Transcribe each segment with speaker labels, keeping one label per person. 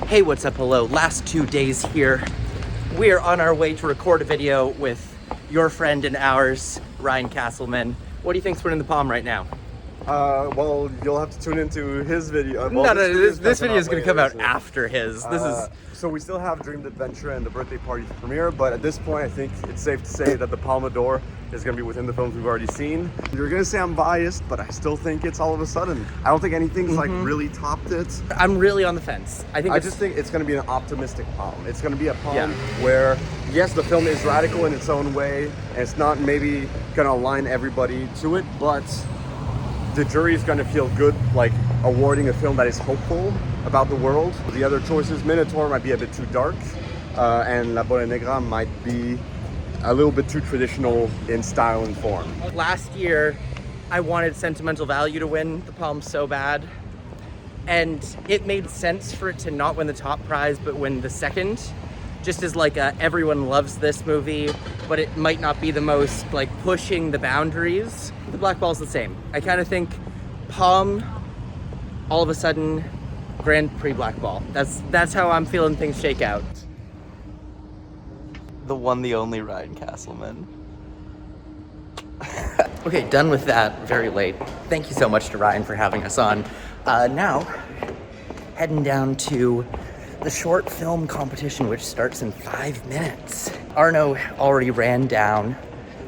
Speaker 1: Hey, what's up, hello. Last 2 days here. We're on our way to record a video with your friend and ours, Ryan Castleman. What do you think's winning the palm right now?
Speaker 2: Well, you'll have to tune into his video.
Speaker 1: This video is going to come out after his.
Speaker 2: So we still have Dreamed Adventure and the birthday party premiere, but at this point I think it's safe to say that the Palme d'Or is going to be within the films we've already seen. You're going to say I'm biased, but I still think it's All of a Sudden. I don't think anything's like really topped it.
Speaker 1: I'm really on the fence. I just think
Speaker 2: it's going to be an optimistic Palme. It's going to be a Palme where, yes, the film is radical in its own way, and it's not maybe going to align everybody to it, but the jury is going to feel good, like awarding a film that is hopeful about the world. The other choices, Minotaur might be a bit too dark, and La Bola Negra might be a little bit too traditional in style and form.
Speaker 1: Last year, I wanted Sentimental Value to win the Palme so bad, and it made sense for it to not win the top prize, but win the second. Just as like everyone loves this movie, but it might not be the most like pushing the boundaries. The Black Ball's the same. I kind of think Palme, All of a Sudden, Grand Prix Black Ball. That's how I'm feeling things shake out. The one, the only Ryan Castleman. Okay, done with that. Very late. Thank you so much to Ryan for having us on. Now, heading down to the short film competition, which starts in 5 minutes. Arno already ran down.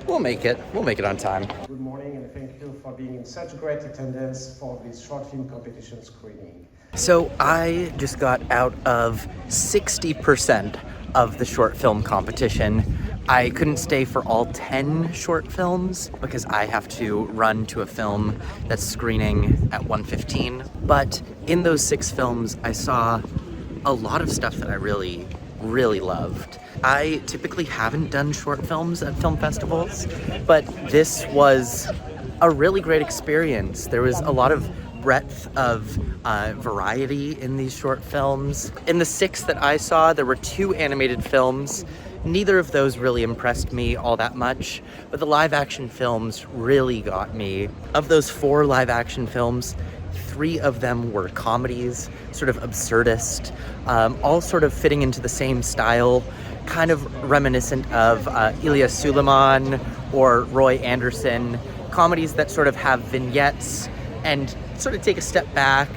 Speaker 1: We'll make it on time.
Speaker 3: Good morning, and thank you for being in such great attendance for this short film competition screening.
Speaker 1: So I just got out of 60% of the short film competition. I couldn't stay for all 10 short films because I have to run to a film that's screening at 1:15. But in those 6 films, I saw a lot of stuff that I really, really loved. I typically haven't done short films at film festivals, but this was a really great experience. There was a lot of breadth of variety in these short films. In the 6 that I saw, there were 2 animated films. Neither of those really impressed me all that much, but the live action films really got me. Of those 4 live action films, 3 of them were comedies, sort of absurdist, all sort of fitting into the same style, kind of reminiscent of Ilya Suleiman or Roy Andersson, comedies that sort of have vignettes and sort of take a step back,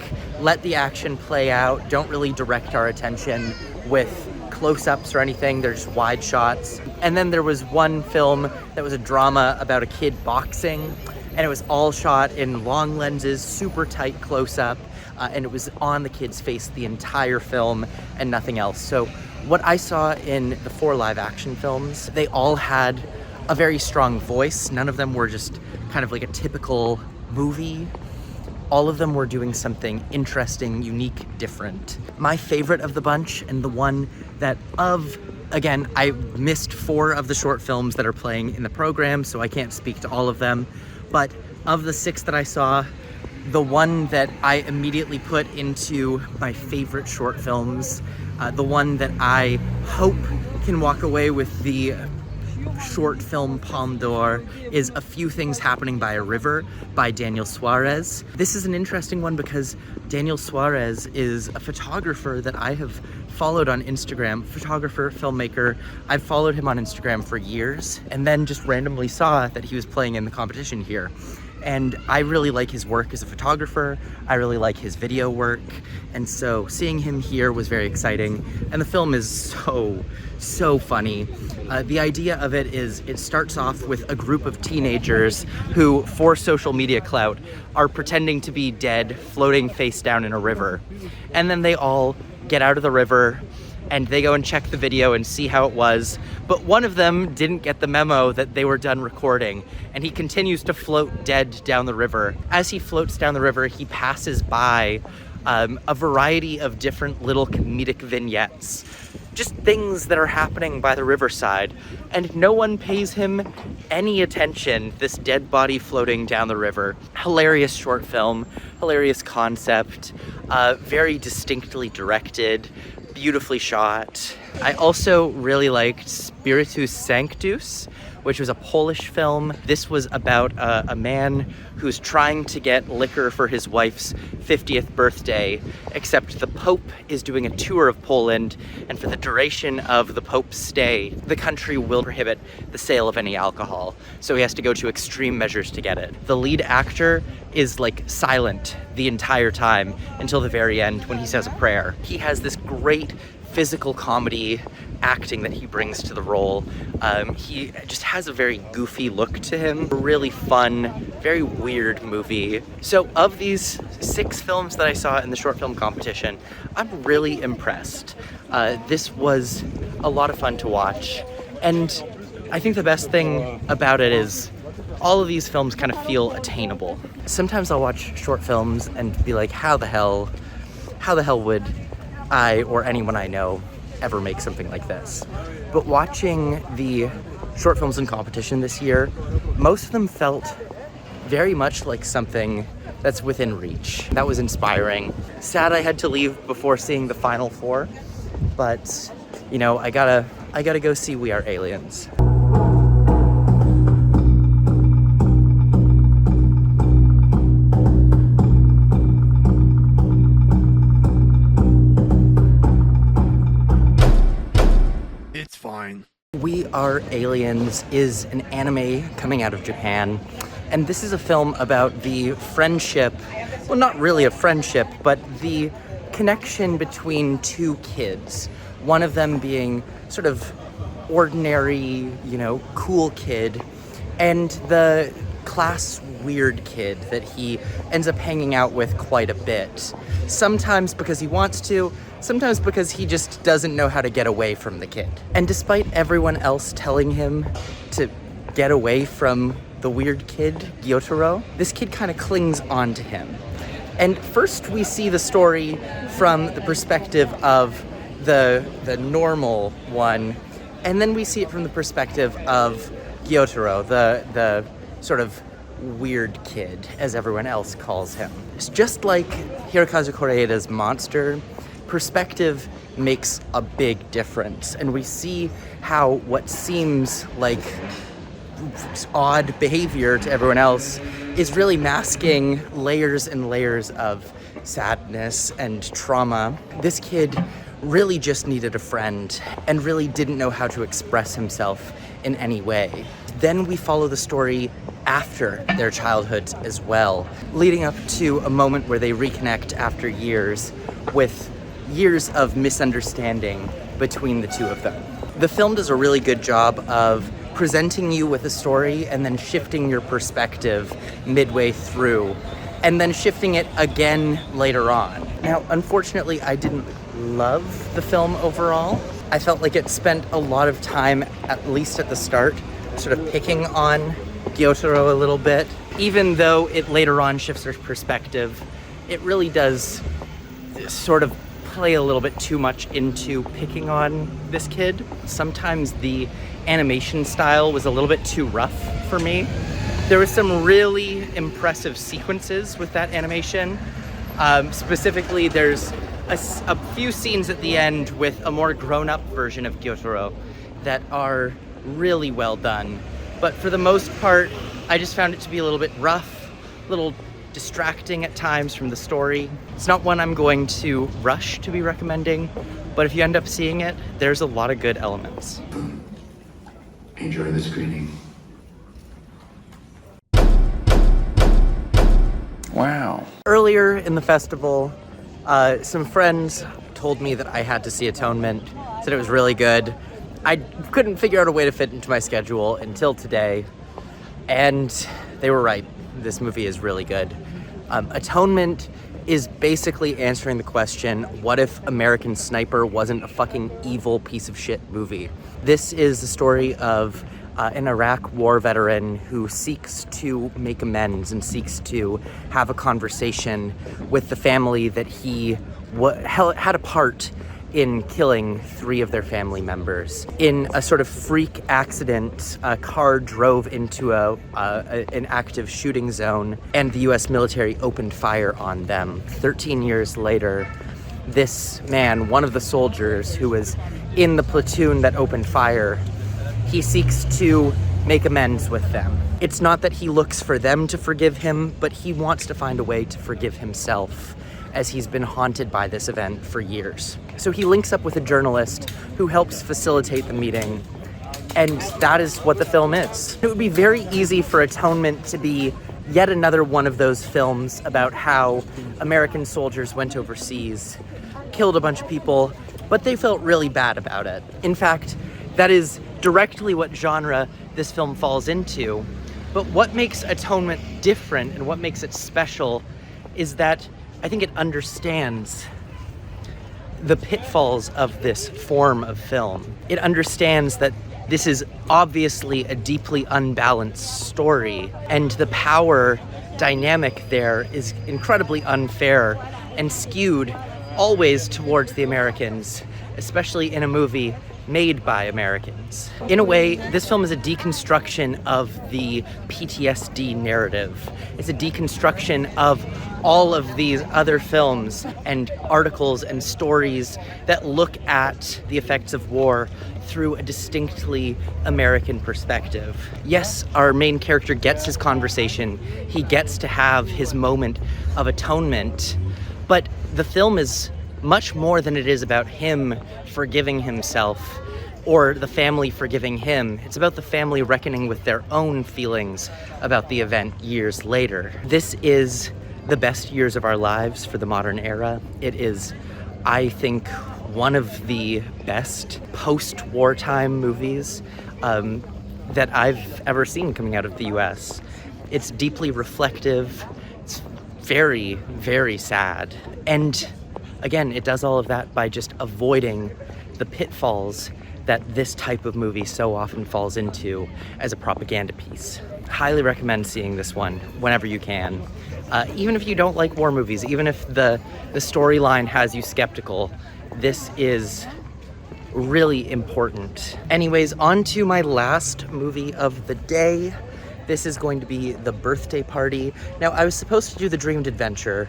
Speaker 1: let the action play out, don't really direct our attention with close-ups or anything, they're just wide shots. And then there was one film that was a drama about a kid boxing, and it was all shot in long lenses, super tight close-up, and it was on the kid's face the entire film and nothing else. So what I saw in the 4 live action films, they all had a very strong voice. None of them were just kind of like a typical movie. All of them were doing something interesting, unique, different. My favorite of the bunch, and the one that again, I missed 4 of the short films that are playing in the program, so I can't speak to all of them. But of the 6 that I saw, the one that I immediately put into my favorite short films, the one that I hope can walk away with the short film Palme d'Or, is A Few Things Happening by a River by Daniel Suarez. This is an interesting one because Daniel Suarez is a photographer that I have followed on Instagram, photographer, filmmaker. I've followed him on Instagram for years, and then just randomly saw that he was playing in the competition here. And I really like his work as a photographer. I really like his video work. And so seeing him here was very exciting. And the film is so funny. The idea of it is it starts off with a group of teenagers who, for social media clout, are pretending to be dead, floating face down in a river. And then they all get out of the river and they go and check the video and see how it was. But one of them didn't get the memo that they were done recording, and he continues to float dead down the river. As he floats down the river, he passes by a variety of different little comedic vignettes, just things that are happening by the riverside, and no one pays him any attention, this dead body floating down the river. Hilarious short film, hilarious concept, very distinctly directed, beautifully shot. I also really liked Spiritus Sanctus, which was a Polish film. This was about a man who's trying to get liquor for his wife's 50th birthday, except the Pope is doing a tour of Poland, and for the duration of the Pope's stay, the country will prohibit the sale of any alcohol, so he has to go to extreme measures to get it. The lead actor is like silent the entire time until the very end when he says a prayer. He has this great physical comedy acting that he brings to the role. He just has a very goofy look to him. A really fun, very weird movie. So of these 6 films that I saw in the short film competition, I'm really impressed. This was a lot of fun to watch. And I think the best thing about it is all of these films kind of feel attainable. Sometimes I'll watch short films and be like, how the hell would I or anyone I know ever make something like this? But watching the short films in competition this year, most of them felt very much like something that's within reach. That was inspiring. Sad I had to leave before seeing the final 4, but you know, I gotta go see We Are Aliens. We Are Aliens is an anime coming out of Japan, and this is a film about the friendship, well, not really a friendship, but the connection between 2 kids. One of them being sort of ordinary, you know, cool kid, and the class weird kid that he ends up hanging out with quite a bit. Sometimes because he wants to, sometimes because he just doesn't know how to get away from the kid. And despite everyone else telling him to get away from the weird kid, Gyotaro, this kid kind of clings on to him. And first we see the story from the perspective of the normal one, and then we see it from the perspective of Gyotaro, the sort of weird kid, as everyone else calls him. It's just like Hirokazu Koreeda's Monster, perspective makes a big difference, and we see how what seems like odd behavior to everyone else is really masking layers and layers of sadness and trauma. This kid really just needed a friend and really didn't know how to express himself in any way. Then we follow the story after their childhoods as well, leading up to a moment where they reconnect after years, with years of misunderstanding between the 2 of them. The film does a really good job of presenting you with a story and then shifting your perspective midway through, and then shifting it again later on. Now, unfortunately, I didn't love the film overall. I felt like it spent a lot of time, at least at the start, sort of picking on Gyotaro a little bit. Even though it later on shifts their perspective, it really does sort of play a little bit too much into picking on this kid. Sometimes the animation style was a little bit too rough for me. There were some really impressive sequences with that animation. Specifically, there's a few scenes at the end with a more grown-up version of Gyotaro that are really well done. But for the most part, I just found it to be a little bit rough, a little distracting at times from the story. It's not one I'm going to rush to be recommending, but if you end up seeing it, there's a lot of good elements.
Speaker 4: Enjoy the screening. Wow.
Speaker 1: Earlier in the festival, some friends told me that I had to see Atonement, said it was really good. I couldn't figure out a way to fit into my schedule until today, and they were right. This movie is really good. Atonement is basically answering the question, what if American Sniper wasn't a fucking evil piece of shit movie? This is the story of an Iraq war veteran who seeks to make amends and seeks to have a conversation with the family that he had a part in killing 3 of their family members. In a sort of freak accident, a car drove into an active shooting zone, and the US military opened fire on them. 13 years later, this man, one of the soldiers who was in the platoon that opened fire, he seeks to make amends with them. It's not that he looks for them to forgive him, but he wants to find a way to forgive himself, as he's been haunted by this event for years. So he links up with a journalist who helps facilitate the meeting, and that is what the film is. It would be very easy for Atonement to be yet another one of those films about how American soldiers went overseas, killed a bunch of people, but they felt really bad about it. In fact, that is directly what genre this film falls into. But what makes Atonement different and what makes it special is that I think it understands the pitfalls of this form of film. It understands that this is obviously a deeply unbalanced story, and the power dynamic there is incredibly unfair and skewed always towards the Americans, especially in a movie made by Americans. In a way, this film is a deconstruction of the PTSD narrative. It's a deconstruction of all of these other films and articles and stories that look at the effects of war through a distinctly American perspective. Yes, our main character gets his conversation, he gets to have his moment of atonement, but the film is much more than it is about him forgiving himself or the family forgiving him. It's about the family reckoning with their own feelings about the event years later. This is the best years of our lives for the modern era. It is, I think, one of the best post-wartime movies that I've ever seen coming out of the US. It's deeply reflective. It's very, very sad. And again, it does all of that by just avoiding the pitfalls that this type of movie so often falls into as a propaganda piece. Highly recommend seeing this one whenever you can. Even if you don't like war movies, even if the storyline has you skeptical, this is really important. Anyways, on to my last movie of the day. This is going to be The Birthday Party. Now, I was supposed to do The Dreamed Adventure,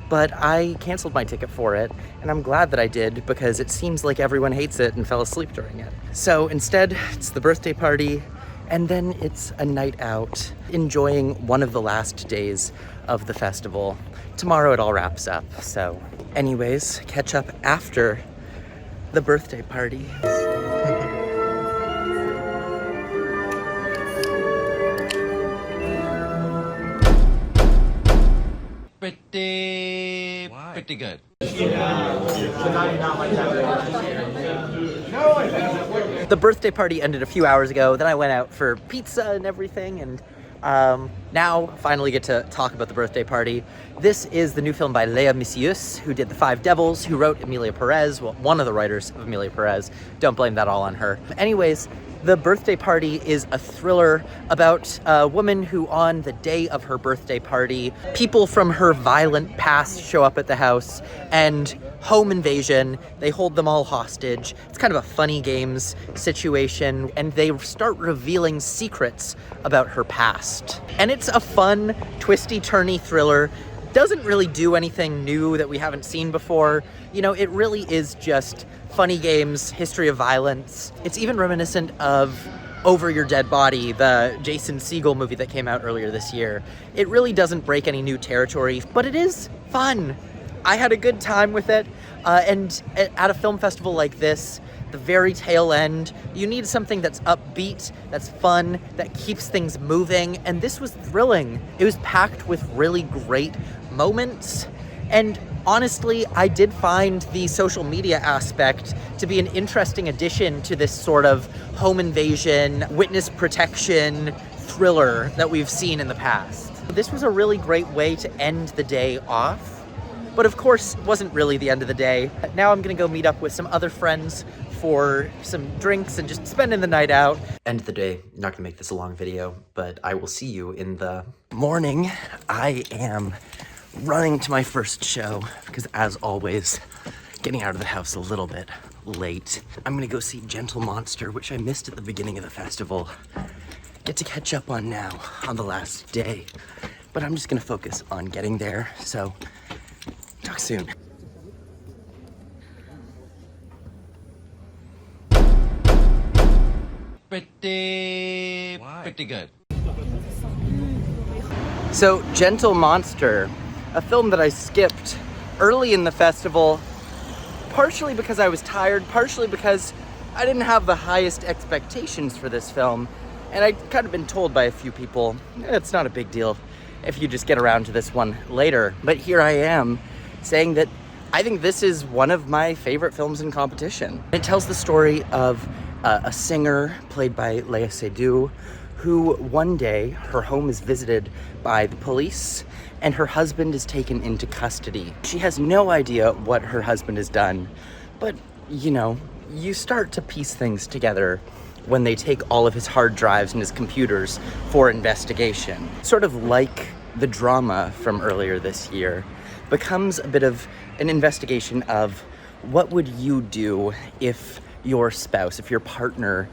Speaker 1: but I canceled my ticket for it, and I'm glad that I did because it seems like everyone hates it and fell asleep during it. So instead, it's The Birthday Party, and then it's a night out, enjoying one of the last days of the festival. Tomorrow it all wraps up, so anyways, catch up after The Birthday Party.
Speaker 5: Pretty good.
Speaker 1: The birthday party ended a few hours ago. Then I went out for pizza and everything, and now finally get to talk about The Birthday Party. This is the new film by Léa Mysius, who did The Five Devils, who wrote Emilia Perez, well, one of the writers of Emilia Perez. Don't blame that all on her. Anyways, The Birthday Party is a thriller about a woman who, on the day of her birthday party, people from her violent past show up at the house, and home invasion, they hold them all hostage. It's kind of a funny games situation, and they start revealing secrets about her past. And it's a fun, twisty-turny thriller. Doesn't really do anything new that we haven't seen before. You know, it really is just funny games, history of violence. It's even reminiscent of Over Your Dead Body, the Jason Segel movie that came out earlier this year. It really doesn't break any new territory, but it is fun. I had a good time with it, and at a film festival like this, the very tail end, you need something that's upbeat, that's fun, that keeps things moving, and this was thrilling. It was packed with really great moments, and honestly, I did find the social media aspect to be an interesting addition to this sort of home invasion, witness protection thriller that we've seen in the past. This was a really great way to end the day off. But of course, it wasn't really the end of the day. Now I'm gonna go meet up with some other friends for some drinks and just spending the night out. End of the day, not gonna make this a long video, but I will see you in the morning. I am running to my first show because, as always, getting out of the house a little bit late. I'm gonna go see Gentle Monster, which I missed at the beginning of the festival. Get to catch up on now, on the last day. But I'm just gonna focus on getting there, so talk soon.
Speaker 5: Pretty good.
Speaker 1: So, Gentle Monster, a film that I skipped early in the festival, partially because I was tired, partially because I didn't have the highest expectations for this film, and I'd kind of been told by a few people, it's not a big deal if you just get around to this one later. But here I am, saying that I think this is one of my favorite films in competition. It tells the story of a singer played by Léa Seydoux, who one day her home is visited by the police and her husband is taken into custody. She has no idea what her husband has done, but you know, you start to piece things together when they take all of his hard drives and his computers for investigation. Sort of like the drama from earlier this year, becomes a bit of an investigation of what would you do if your spouse, if your partner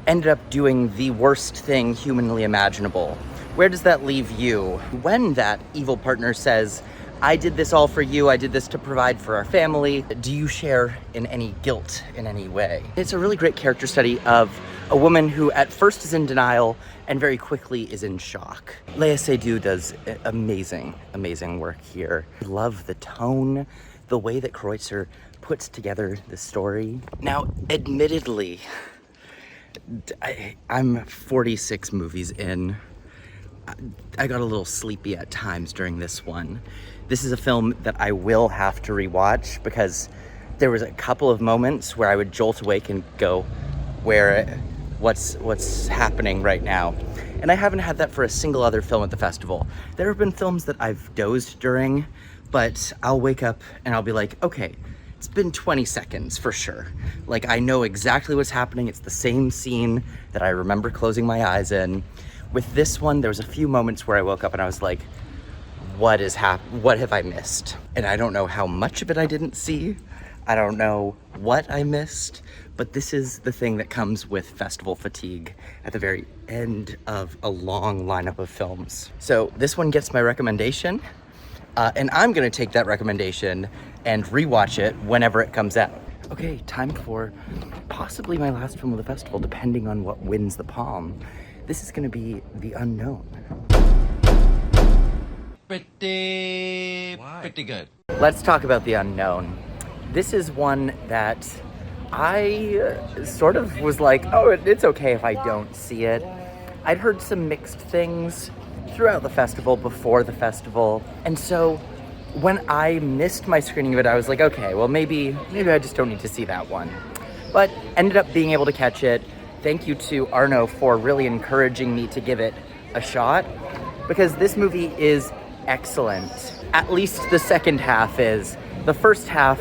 Speaker 1: ended up doing the worst thing humanly imaginable. Where does that leave you? When that evil partner says, I did this all for you, I did this to provide for our family, do you share in any guilt in any way? It's a really great character study of a woman who at first is in denial and very quickly is in shock. Léa Seydoux does amazing, amazing work here. I love the tone, the way that Kreutzer puts together the story. Now, admittedly, I'm 46 movies in. I got a little sleepy at times during this one. This is a film that I will have to rewatch because there was a couple of moments where I would jolt awake and go, what's happening right now? And I haven't had that for a single other film at the festival. There have been films that I've dozed during, but I'll wake up and I'll be like, okay, it's been 20 seconds for sure. Like, I know exactly what's happening. It's the same scene that I remember closing my eyes in. With this one, there was a few moments where I woke up and I was like, what have I missed? And I don't know how much of it I didn't see. I don't know what I missed, but this is the thing that comes with festival fatigue at the very end of a long lineup of films. So this one gets my recommendation, and I'm gonna take that recommendation and rewatch it whenever it comes out. Okay, time for possibly my last film of the festival, depending on what wins the palm. This is gonna be The Unknown.
Speaker 5: Pretty good.
Speaker 1: Let's talk about The Unknown. This is one that I sort of was like, oh, it's okay if I don't see it. I'd heard some mixed things throughout the festival, before the festival, and so when I missed my screening of it, I was like, okay, well maybe I just don't need to see that one. But ended up being able to catch it. Thank you to Arno for really encouraging me to give it a shot, because this movie is excellent. At least the second half is. The first half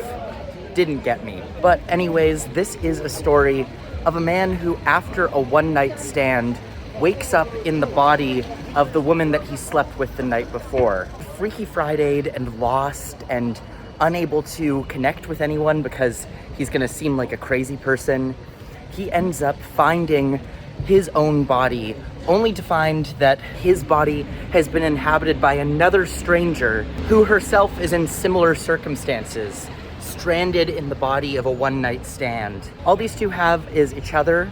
Speaker 1: didn't get me. But anyways, this is a story of a man who, after a one-night stand, wakes up in the body of the woman that he slept with the night before. Freaky Friday'd and lost and unable to connect with anyone because he's gonna seem like a crazy person. He ends up finding his own body, only to find that his body has been inhabited by another stranger who herself is in similar circumstances, stranded in the body of a one-night stand. All these two have is each other,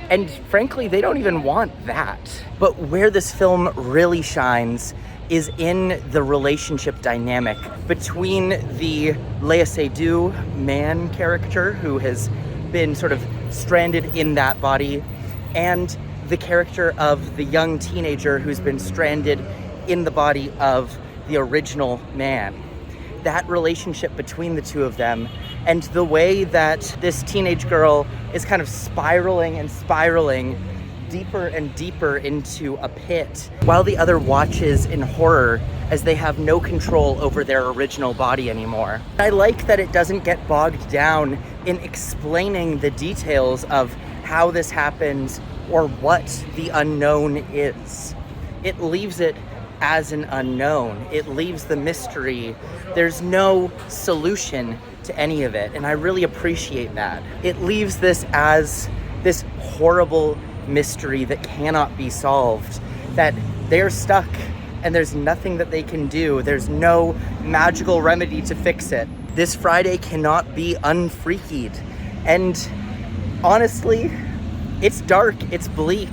Speaker 1: and frankly, they don't even want that. But where this film really shines is in the relationship dynamic between the Léa Seydoux man character, who has been sort of stranded in that body, and the character of the young teenager who's been stranded in the body of the original man. That relationship between the two of them, and the way that this teenage girl is kind of spiraling and spiraling deeper and deeper into a pit, while the other watches in horror as they have no control over their original body anymore. I like that it doesn't get bogged down in explaining the details of how this happens or what the unknown is. It leaves it as an unknown. It leaves the mystery. There's no solution to any of it, and I really appreciate that. It leaves this as this horrible mystery that cannot be solved, that they're stuck and there's nothing that they can do. There's no magical remedy to fix it. This Friday cannot be unfreakied. And honestly, It's dark, it's bleak,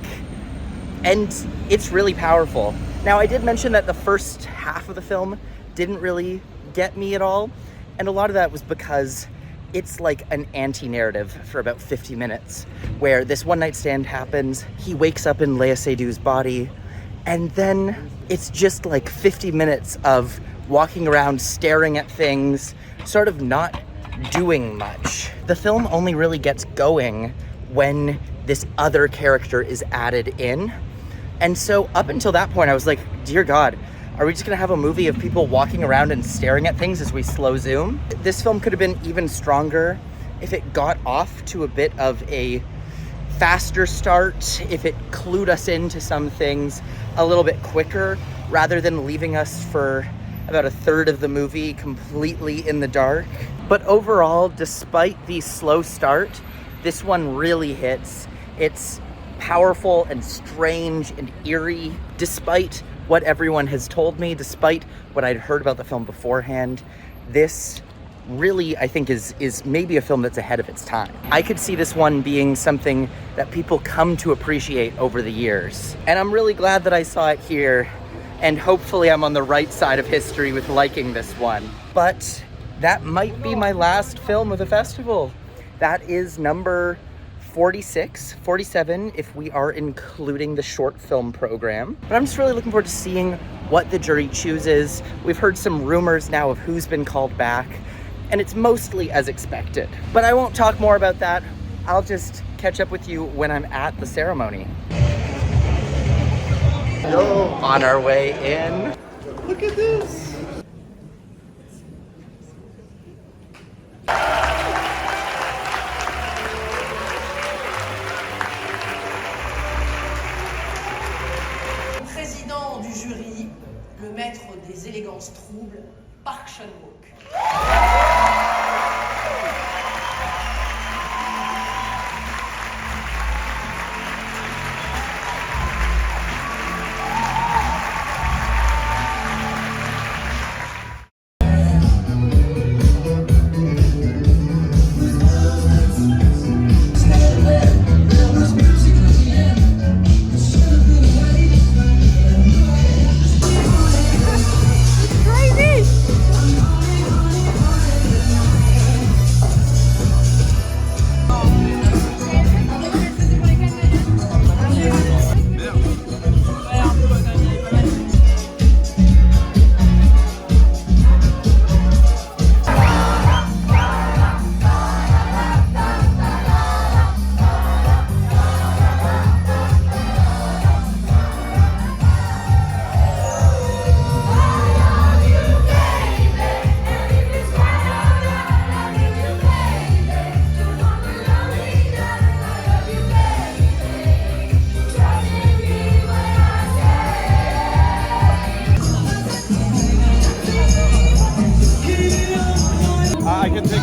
Speaker 1: and it's really powerful. Now, I did mention that the first half of the film didn't really get me at all, and a lot of that was because it's like an anti-narrative for about 50 minutes, where this one night stand happens, he wakes up in Léa Seydoux' body, and then it's just like 50 minutes of walking around, staring at things, sort of not doing much. The film only really gets going when this other character is added in. And so up until that point, I was like, dear God, are we just gonna have a movie of people walking around and staring at things as we slow zoom? This film could have been even stronger if it got off to a bit of a faster start, if it clued us into some things a little bit quicker, rather than leaving us for about a third of the movie completely in the dark. But overall, despite the slow start, this one really hits. It's powerful and strange and eerie, despite what everyone has told me, despite what I'd heard about the film beforehand. This really, I think, is maybe a film that's ahead of its time. I could see this one being something that people come to appreciate over the years. And I'm really glad that I saw it here, and hopefully I'm on the right side of history with liking this one. But that might be my last film of the festival. That is number 46, 47 if we are including the short film program. But I'm just really looking forward to seeing what the jury chooses. We've heard some rumors now of who's been called back, and it's mostly as expected. But I won't talk more about that. I'll just catch up with you when I'm at the ceremony.
Speaker 2: Yo,
Speaker 1: On our way in.
Speaker 2: look at this.
Speaker 5: Président du jury, le maître des élégances troubles, Park Chan-wook.
Speaker 2: I can take.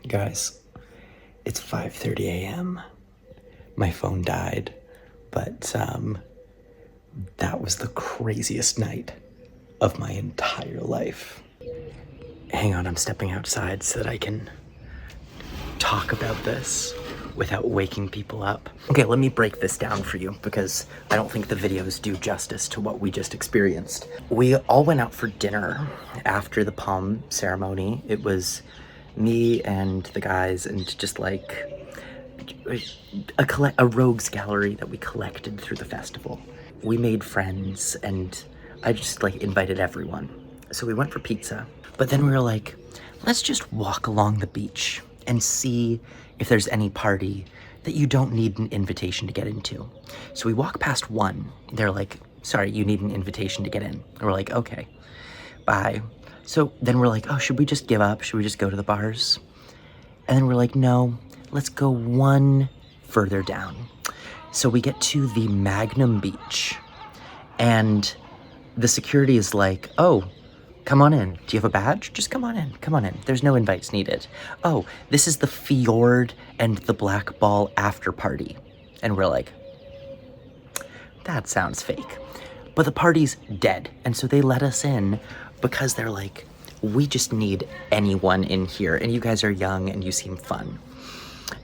Speaker 1: Guys, it's 5:30 a.m. My phone died, but that was the craziest night of my entire life. Hang on, I'm stepping outside so that I can talk about this without waking people up. Okay, let me break this down for you because I don't think the videos do justice to what we just experienced. We all went out for dinner after the palm ceremony. It was me and the guys and just like a rogues gallery that we collected through the festival. We made friends and I just like invited everyone. So we went for pizza, but then we were like, let's just walk along the beach and see if there's any party that you don't need an invitation to get into. So we walk past one. They're like, sorry, you need an invitation to get in. And we're like, okay, bye. So then we're like, oh, should we just give up? Should we just go to the bars? And then we're like, no, let's go one further down. So we get to the Magnum Beach and the security is like, oh, Come on in. Do you have a badge? Just come on in. Come on in. There's no invites needed. Oh, this is the Fjord and the Black Ball after party. And we're like, that sounds fake. But the party's dead. And so they let us in because they're like, we just need anyone in here. And you guys are young and you seem fun.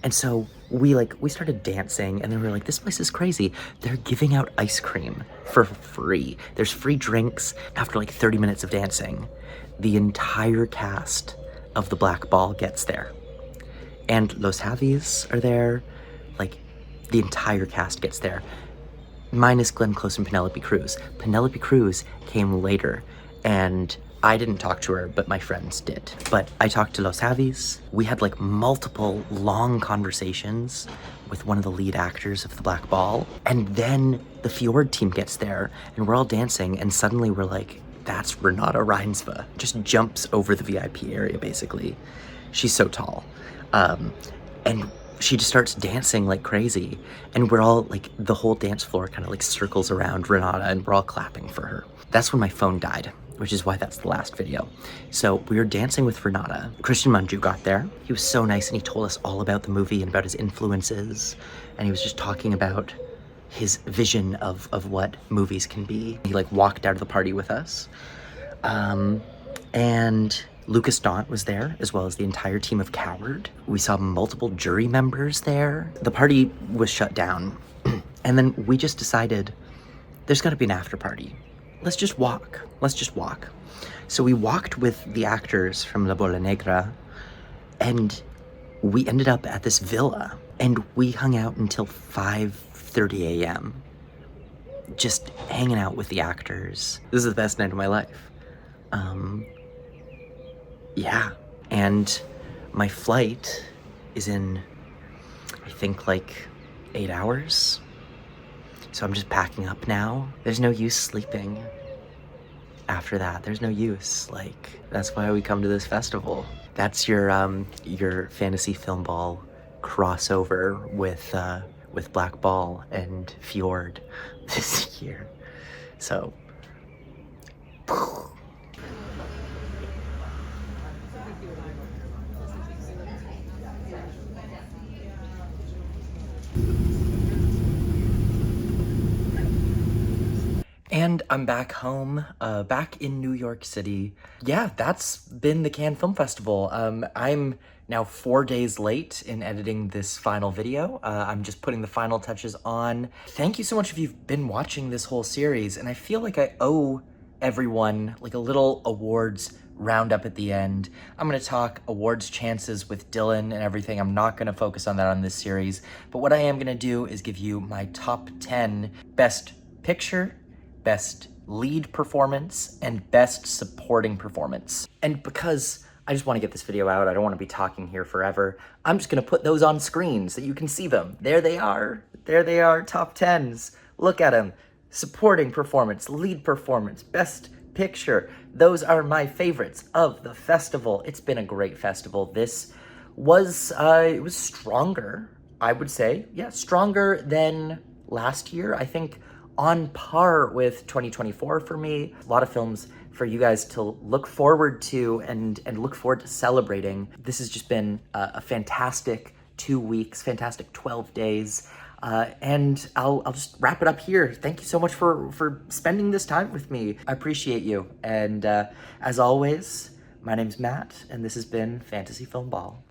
Speaker 1: And so we started dancing, and then we were like, this place is crazy. They're giving out ice cream for free. There's free drinks after like 30 minutes of dancing. The entire cast of the Black Ball gets there. And Los Javis are there. Like, the entire cast gets there. Minus Glenn Close and Penelope Cruz. Penelope Cruz came later, and I didn't talk to her, but my friends did. But I talked to Los Javis. We had like multiple long conversations with one of the lead actors of the Black Ball. And then the Fjord team gets there, and we're all dancing, and suddenly we're like, that's Renata Reinsve. Just jumps over the VIP area, basically. She's so tall. And she just starts dancing like crazy. And we're all like, the whole dance floor kind of like circles around Renata, and we're all clapping for her. That's when my phone died, which is why that's the last video. So we were dancing with Renata. Christian Manju got there. He was so nice, and he told us all about the movie and about his influences. And he was just talking about his vision of what movies can be. He like walked out of the party with us. And Lucas Daunt was there, as well as the entire team of Coward. We saw multiple jury members there. The party was shut down. And then we just decided there's gotta be an after party. Let's just walk. Let's just walk. So we walked with the actors from La Bola Negra, and we ended up at this villa, and we hung out until 5:30 a.m. just hanging out with the actors. This is the best night of my life. Yeah. And my flight is in, I think, like 8 hours. So I'm just packing up now. There's no use sleeping after that. There's no use. Like, that's why we come to this festival. That's your fantasy film ball crossover with Black Ball and Fjord this year. So and I'm back home, back in New York City. Yeah, that's been the Cannes Film Festival. I'm now 4 days late in editing this final video. I'm just putting the final touches on. Thank you so much if you've been watching this whole series, and I feel like I owe everyone like a little awards roundup at the end. I'm gonna talk awards chances with Dylan and everything. I'm not gonna focus on that on this series, but what I am gonna do is give you my top 10 best picture, best lead performance, and best supporting performance. And because I just want to get this video out, I don't want to be talking here forever, I'm just going to put those on screen so you can see them. There they are. There they are, top 10s. Look at them. Supporting performance, lead performance, best picture. Those are my favorites of the festival. It's been a great festival. This was, it was stronger, I would say. Yeah, stronger than last year. I think on par with 2024 for me. A lot of films for you guys to look forward to and look forward to celebrating. This has just been a fantastic 2 weeks, fantastic 12 days. And I'll just wrap it up here. Thank you so much for spending this time with me. I appreciate you. And as always, my name's Matt, and this has been Fantasy Film Ball.